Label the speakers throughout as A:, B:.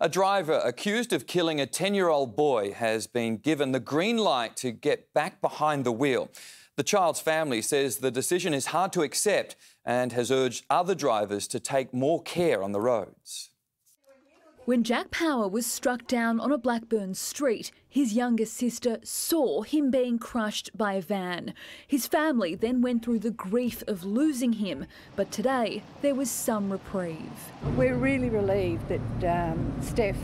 A: A driver accused of killing a 10-year-old boy has been given the green light to get back behind the wheel. The child's family says the decision is hard to accept and has urged other drivers to take more care on the roads.
B: When Jack Power was struck down on a Blackburn street, his younger sister saw him being crushed by a van. His family then went through the grief of losing him, but today there was some reprieve.
C: We're really relieved that Steph,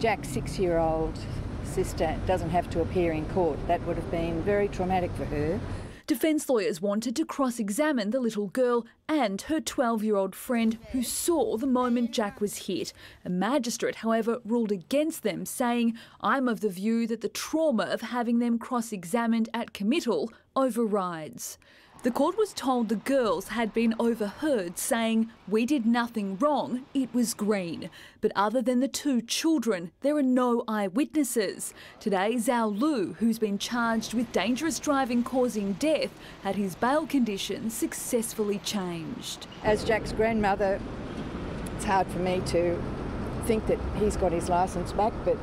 C: Jack's 6-year-old sister, doesn't have to appear in court. That would have been very traumatic for her.
B: Defence lawyers wanted to cross-examine the little girl and her 12-year-old friend who saw the moment Jack was hit. A magistrate, however, ruled against them, saying, "I'm of the view that the trauma of having them cross-examined at committal overrides." The court was told the girls had been overheard saying, "We did nothing wrong, it was green." But other than the two children, there are no eyewitnesses. Today, Zhao Lu, who's been charged with dangerous driving causing death, had his bail conditions successfully changed.
C: As Jack's grandmother, it's hard for me to think that he's got his licence back, but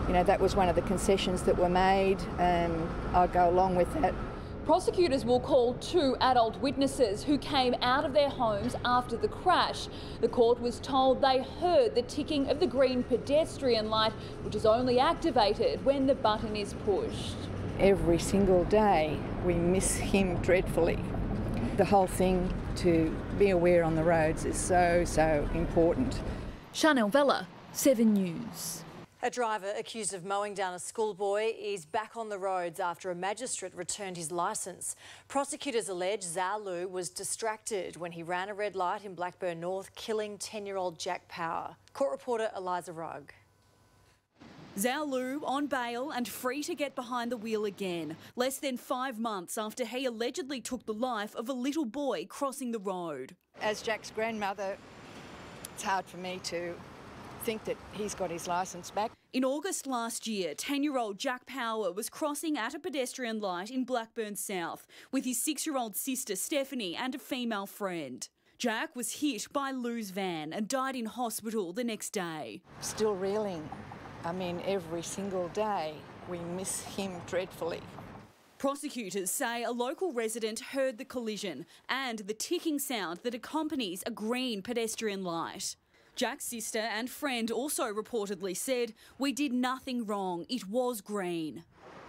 C: you know, that was one of the concessions that were made, and I'll go along with that.
B: Prosecutors will call 2 adult witnesses who came out of their homes after the crash. The court was told they heard the ticking of the green pedestrian light, which is only activated when the button is pushed.
C: Every single day we miss him dreadfully. The whole thing to be aware on the roads is so important.
B: Chanel Vella, 7 News.
D: A driver accused of mowing down a schoolboy is back on the roads after a magistrate returned his licence. Prosecutors allege Zhao Lu was distracted when he ran a red light in Blackburn North, killing 10-year-old Jack Power. Court reporter Eliza Rugg.
E: Zhao Lu on bail and free to get behind the wheel again, less than 5 months after he allegedly took the life of a little boy crossing the road.
C: As Jack's grandmother, it's hard for me to think that he's got his licence back.
E: In August last year, 10-year-old Jack Power was crossing at a pedestrian light in Blackburn South with his 6-year-old sister Stephanie and a female friend. Jack was hit by Lou's van and died in hospital the next day.
C: Still reeling. I mean, every single day we miss him dreadfully.
E: Prosecutors say a local resident heard the collision and the ticking sound that accompanies a green pedestrian light. Jack's sister and friend also reportedly said, "We did nothing wrong, it was green."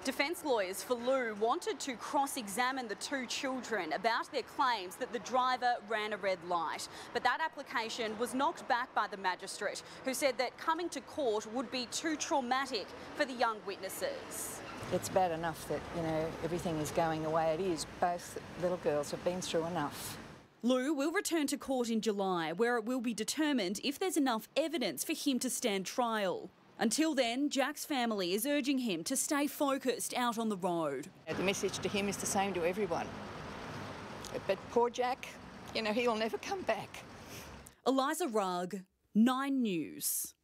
E: Defence lawyers for Lou wanted to cross-examine the two children about their claims that the driver ran a red light. But that application was knocked back by the magistrate, who said that coming to court would be too traumatic for the young witnesses.
C: It's bad enough that, you know, everything is going the way it is. Both little girls have been through enough.
E: Lou will return to court in July, where it will be determined if there's enough evidence for him to stand trial. Until then, Jack's family is urging him to stay focused out on the road.
C: The message to him is the same to everyone. But poor Jack, you know, he'll never come back.
E: Eliza Rugg, 9 News.